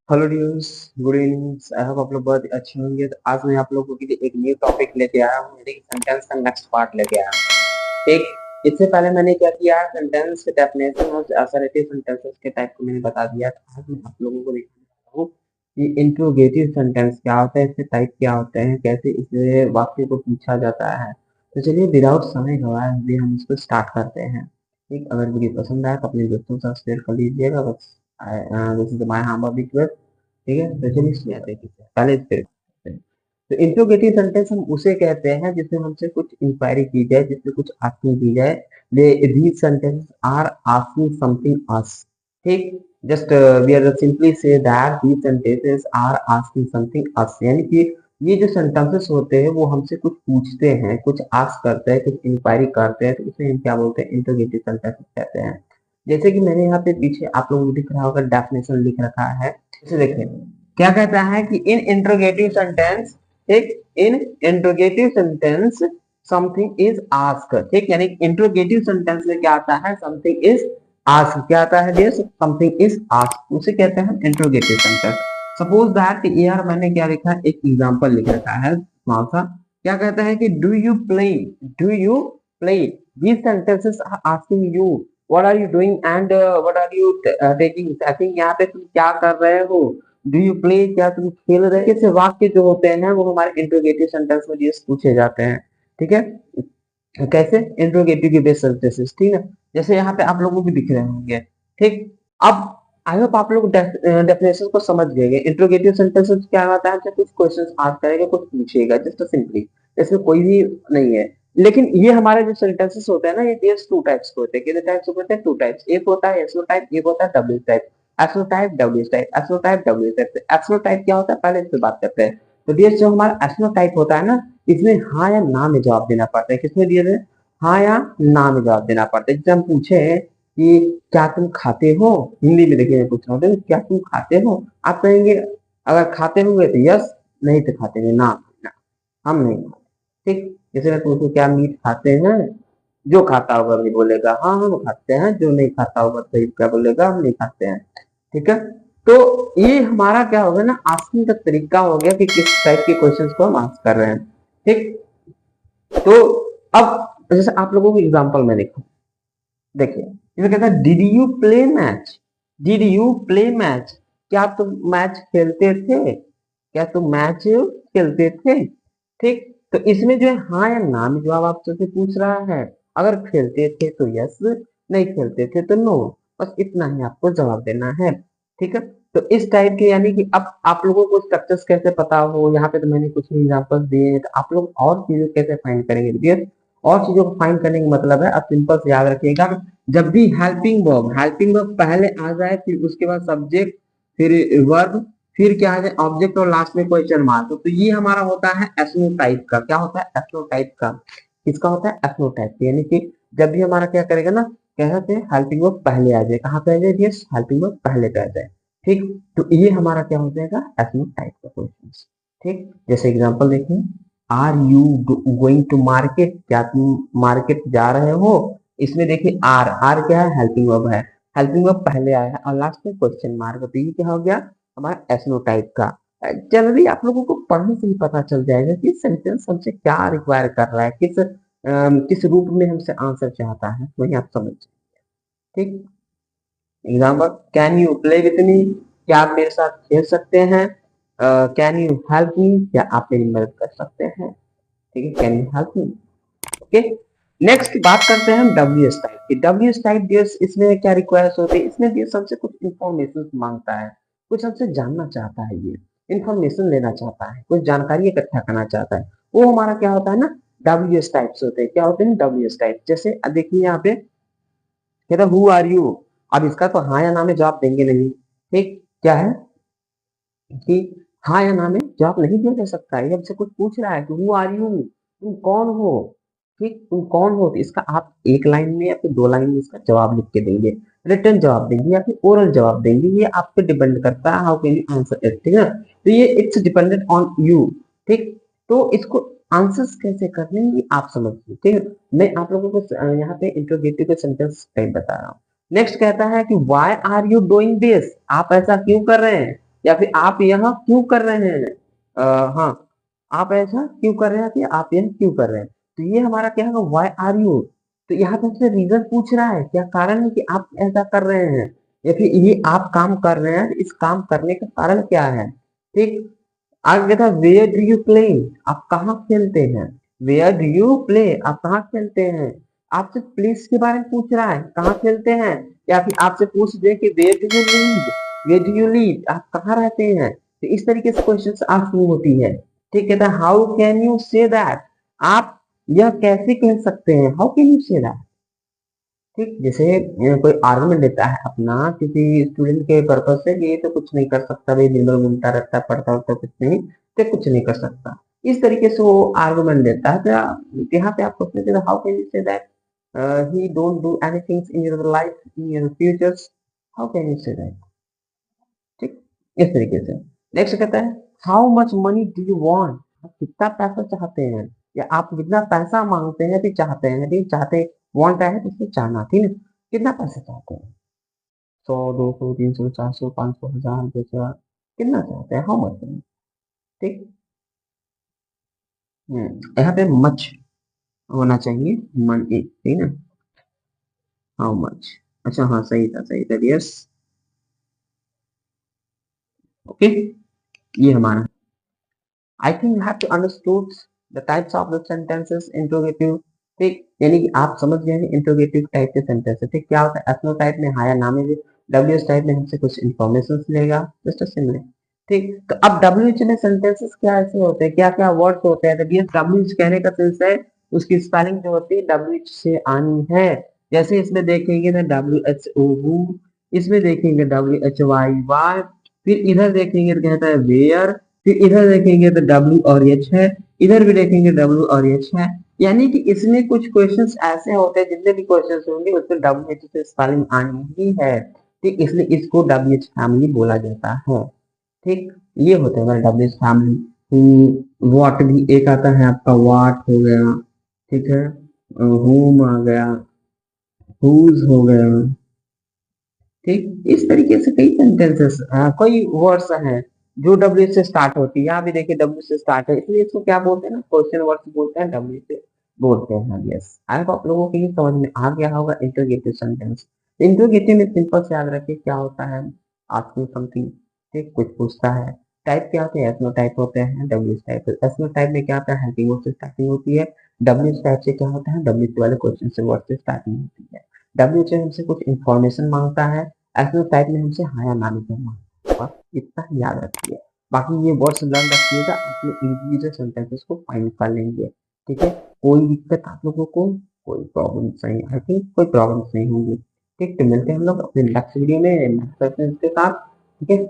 Hello dears, good evening. I hope आप लोग बहुत अच्छे होंगे। तो आज मैं आप लोगों के लिए एक न्यू टॉपिक लेके आया हूँ, यानी कि सेंटेंस का नेक्स्ट पार्ट लेके आया हूँ। ठीक, इससे पहले मैंने क्या किया, सेंटेंस के डेफिनेशन और असर्टिव सेंटेंसेस के टाइप को मैंने बता दिया था। आज मैं आप लोगों को दिखाता हूँ कि इंट्रोगेटिव सेंटेंस क्या होता है, इसके टाइप क्या होते हैं, कैसे इससे वाक्य को पूछा जाता है। तो चलिए विदाउट समय गवाए हुए हम इसको स्टार्ट करते हैं। ठीक, अगर वीडियो पसंद आए तो अपने दोस्तों के साथ शेयर कर लीजिएगा। बस this is my humble request. ठीक है, तो चलिए इसमें आते हैं। पहले इस पे करते हैं। तो इंट्रोगेटिव सेंटेंस हम उसे कहते हैं जिसमें हमसे कुछ इंक्वायरी की जाए, जिसमें कुछ आस्किंग की जाए। They these sentences are asking something us. ठीक, just we are simply say that these sentences are asking something us, यानी कि ये जो सेंटेंसेस होते हैं वो हमसे कुछ पूछते हैं, कुछ आस्क करते हैं, कुछ इंक्वायरी करते हैं, तो उसे हम क्या बोलते हैं, इंट्रोगेटिव सेंटेंसेस कहते हैं। जैसे कि मैंने यहाँ पे पीछे आप लोगों को दिख रहा होगा, डेफिनेशन लिख रखा है। इसे देखिए, क्या कहता है कि इन इंट्रोगेटिव सेंटेंस, एक in interrogative sentence something is ask. ठीक, यानी इंट्रोगेटिव सेंटेंस में क्या आता है, समथिंग इज आस्क। क्या आता है, दिस समथिंग इज आस्क, उसे कहते हैं इंट्रोगेटिव सेंटेंस। सपोज दैट, यार मैंने क्या लिखा है, एक एग्जांपल लिख रखा है स्मॉल सा। क्या कहता है कि do you play these sentences are asking you what are you doing and what are you taking। I think यहाँ पे तुम क्या कर रहे हो, डू यू प्ले, क्या तुम खेल रहे हो। ऐसे वाक्य जो होते हैं वो हमारे इंट्रोगेटिव सेंटेंस में ये पूछे जाते हैं। ठीक है, कैसे, इंट्रोगेटिव के बेस सेंटेंसेस। ठीक है, जैसे यहाँ पे आप लोगों को दिख रहे होंगे। ठीक, अब आई होप आप लोग डेफिनेशन को समझ गए। इंट्रोगेटिव सेंटेंसेस क्या होता है, कुछ क्वेश्चंस आस्क करेगा, कुछ पूछेगा, जस्ट सिंपली, इसमें कोई भी नहीं है। लेकिन ये हमारे जो सेंटेंसेस होते हैं ना, ये टू टाइप्स के होते हैं। कितने टाइप्स होते हैं, टू टाइप्स। एक होता है एसओ टाइप, एक होता है W type. SO type, W type, SO type, W type. SO type क्या होता है, पहले इस पे बात करते हैं। तो ये जो हमारा एसओ टाइप होता है ना, इसमें हाँ या ना में जवाब देना पड़ता है। किसमें दिए थे, हाँ या ना में जवाब देना पड़ता है। जैसे हम पूछे कि क्या तुम खाते हो, हिंदी में देखिए मैं पूछ रहा हूँ, क्या तुम खाते हो, आप कहेंगे अगर खाते हुए तो यस, नहीं तो खाते हुए ना, ना, हम नहीं खाते। ठीक, जैसे मैं पूछूं क्या मीट खाते हैं, जो खाता होगा वही बोलेगा हाँ हम खाते हैं, जो नहीं खाता होगा तो क्या बोलेगा, हम नहीं खाते हैं। ठीक है, तो ये हमारा क्या होगा ना, आस्किंग का तरीका हो गया कि किस टाइप के क्वेश्चंस को हम आस्क कर रहे हैं। ठीक, तो अब जैसे आप लोगों को एग्जांपल में देखो, देखिए इसमें कहता है did you play match, did you play match, क्या तुम मैच खेलते थे, क्या तुम मैच खेलते थे। ठीक, तो इसमें जो है हाँ या ना में जवाब आपसे पूछ रहा है। अगर खेलते थे तो यस, नहीं खेलते थे तो नो, बस इतना ही आपको जवाब देना है। ठीक है, तो इस टाइप के, यानी कि अब आप लोगों को स्ट्रक्चर्स कैसे पता हो, यहाँ पे तो मैंने कुछ एग्जांपल्स दिए हैं, तो आप लोग और चीजें कैसे फाइंड करेंगे। देखिए, और चीजों को फाइंड करने का मतलब है, अब सिंपल से याद रखिएगा, जब भी हेल्पिंग वर्ब पहले आ जाए, फिर उसके बाद सब्जेक्ट, फिर वर्ब, फिर क्या है ऑब्जेक्ट, और लास्ट में क्वेश्चन मार्क, तो ये हमारा होता है एस्नोटाइप का। क्या होता है, एस्नोटाइप का। किसका होता है, एस्नोटाइप, यानी कि जब भी हमारा क्या करेगा ना, कहते हैं हेल्पिंग वर्ब पहले आ जाए, कहाँ पे आ जाए, यस हेल्पिंग वर्ब पहले पे आ जाए। ठीक, तो ये हमारा क्या हो जाएगा, एस्नोटाइप का क्वेश्चन। ठीक, जैसे एग्जांपल देखिए, are you going to market, क्या तुम मार्केट जा रहे हो। इसमें देखिए आर, आर क्या है, हेल्पिंग वर्ब है, हेल्पिंग वर्ब पहले आया है और लास्ट में क्वेश्चन मार्क, तो ये क्या हो गया हमारा एस्नोटाइप का। जनरली आप लोगों को पढ़ने से ही पता चल जाएगा कि सेंटेंस हमसे क्या रिक्वायर कर रहा है, किस रूप में हमसे आंसर चाहता है, वही आप समझ। ठीक, example, can you play with me, क्या आप मेरे साथ खेल सकते हैं। कैन यू हेल्प मी, क्या आप मेरी मदद कर सकते हैं। ठीक है, can you help me. Okay, next बात करते हैं हम डब्ल्यू एस टाइप की। डब्ल्यू एस टाइप डियर्स, इसमें क्या रिक्वायर्स होते हैं, इसमें डियर्स हमसे कुछ इंफॉर्मेशन मांगता है, कुछ हमसे जानना चाहता है, ये इंफॉर्मेशन लेना चाहता है, कुछ जानकारी इकट्ठा करना चाहता है, वो हमारा क्या होता है ना, डब्ल्यू एस टाइप्स होते हैं। क्या होते हैं डब्ल्यू एस टाइप, जैसे देखिए यहाँ पे कहता हु आर यू। अब इसका तो हाँ या ना में जवाब देंगे नहीं। ठीक, क्या है कि हाँ या ना में जवाब नहीं दिया जा सकता है। हमसे कुछ पूछ रहा है कि हु आर यू, तुम कौन हो। ठीक, तुम कौन हो, तो इसका आप एक लाइन में या फिर दो लाइन में इसका जवाब लिख के देंगे, रिटर्न जवाब देंगे या फिर ओरल जवाब देंगे, ये आप पे डिपेंड करता है, how can you answer it. ठीक है, तो ये इट्स डिपेंडेंट ऑन यू। ठीक, तो इसको आंसर्स कैसे करने हैं ये आप समझिए। ठीक है, मैं आप लोगों को यहाँ पे इंट्रोगेटिव के सेंटेंस टाइप बता रहा हूँ। नेक्स्ट कहता है कि why are you doing this, आप ऐसा क्यों कर रहे हैं। या फिर आप यह क्यों कर रहे हैं। हाँ, आप ऐसा क्यों कर रहे हैं या आप यह क्यों कर रहे हैं। तो ये हमारा क्या होगा, व्हाई आर यू। तो यहाँ पे हमसे रीजन पूछ रहा है, क्या कारण है कि आप ऐसा कर रहे हैं, या फिर ये आप काम कर रहे हैं, इस काम करने का कारण क्या है। ठीक। आगे था वेयर डू यू प्ले, आप कहाँ खेलते हैं। वेयर डू यू प्ले, आप कहाँ खेलते हैं। आपसे प्लेस के बारे में पूछ रहा है, कहाँ खेलते हैं। या फिर आपसे पूछ दे कि where do you live, where do you live, आप कहाँ रहते हैं। तो इस तरीके से क्वेश्चन आप शुरू होती है। ठीक है, how can you say that, आप यह कैसे कह सकते हैं, how can you say that. ठीक, जैसे कोई आर्गुमेंट देता है अपना किसी स्टूडेंट के पर्पज से कि ये तो कुछ नहीं कर सकता भाई, दिन भर घूमता रहता है, पढ़ता होता कुछ नहीं, तो कुछ नहीं कर सकता। इस तरीके से वो आर्गुमेंट देता है। तो यहाँ पे आप सोचते हैं how can you say that he don't do anything in your life in your futures, how can you say that. ठीक, इस तरीके से। नेक्स्ट कहता है how much money do you want, आप कितना पैसा चाहते हैं, या आप कितना पैसा मांगते हैं फिर चाहते हैं। ठीक, चाहते वांट है तो इसमें चाहना, ठीक है, कितना पैसा चाहते हैं। 100, 200, 300, 400, 500, 1000, 10,000, कितना चाहते हैं, हाउ मच। ठीक। यहाँ पे मच होना चाहिए, मन एक, ठीक है। हाउ मच, अच्छा हाँ सही था, सही था, यस। ओके, ये हमारा। I think you have to understood the types of the sentences interrogative. ठीक, यानी कि आप समझ गए हैं इंट्रोगेटिव टाइप के सेंटेंस। ठीक, क्या होता है, एसनो टाइप में हाया नाम है, डब्ल्यू एस टाइप में हमसे कुछ इन्फॉर्मेशन लेगा, जस्ट सिमिलर। ठीक, तो अब डब्ल्यू एच में सेंटेंसेस क्या ऐसे होते हैं, क्या क्या वर्ड्स होते हैं। डब्ल्यू एच कहने का सेंस है उसकी स्पेलिंग जो होती है डब्ल्यू एच से आनी है। जैसे इसमें देखेंगे तो डब्ल्यू एच ओ, इसमें देखेंगे डब्ल्यू एच वाई वाई, फिर इधर देखेंगे तो कहता है वेयर, फिर इधर देखेंगे तो डब्ल्यू और एच है, इधर भी देखेंगे डब्ल्यू और एच है। यानी कि इसमें कुछ क्वेश्चंस ऐसे होते हैं, जितने भी क्वेश्चंस होंगे उसमें डब्ल्यू एच से स्पेलिंग आनी ही है। ठीक, इसलिए इसको डब्ल्यू एच फैमिली बोला जाता है। ठीक, ये होता है हमारा डब्ल्यू एच फैमिली। वॉट भी एक आता है आपका, वाट हो गया, ठीक है, होम आ गया, हुज हो गया। ठीक, इस तरीके से कई सेंटेंसेस, कोई वर्ड्स हैं जो डब्ल्यू से स्टार्ट होती है। यहाँ भी देखिए डब्ल्यू से स्टार्ट है, इसलिए इसको क्या बोलते हैं ना, क्वेश्चन वर्ड्स बोलते हैं, डब्ल्यू से बोलते हैं। यस, आई होप आप लोगों को ये समझ में आ गया होगा इंटरोगेटिव सेंटेंस। इंटरोगेटिव में सिंपल से याद रखिए क्या होता है, आस्किंग समथिंग। ठीक, कुछ पूछता है। टाइप क्या होते हैं, एसनो टाइप होते हैं, डब्ल्यू टाइप। एसनो टाइप में क्या होता है, हेल्पिंग वर्ड से स्टार्टिंग होती है। डब्ल्यू टाइप से क्या होता है, डब्ल्यू वाले क्वेश्चन से वर्ड से स्टार्टिंग होती है। डब्ल्यू से हमसे कुछ इन्फॉर्मेशन मांगता है, ऐसे टाइप में हमसे हाया नाम करना, बस इतना ही याद रखिए। बाकी ये वर्ड्स लर्न रखिएगा, आप लोग इंडिविजुअल सेंटेंसेस को फाइंड कर लेंगे। ठीक है, कोई दिक्कत आप लोगों को, कोई प्रॉब्लम नहीं, आई थिंक कोई प्रॉब्लम नहीं होगी। ठीक, तो मिलते हैं हम लोग अपने नेक्स्ट वीडियो में नेक्स्ट सेशन के साथ। ठीक है।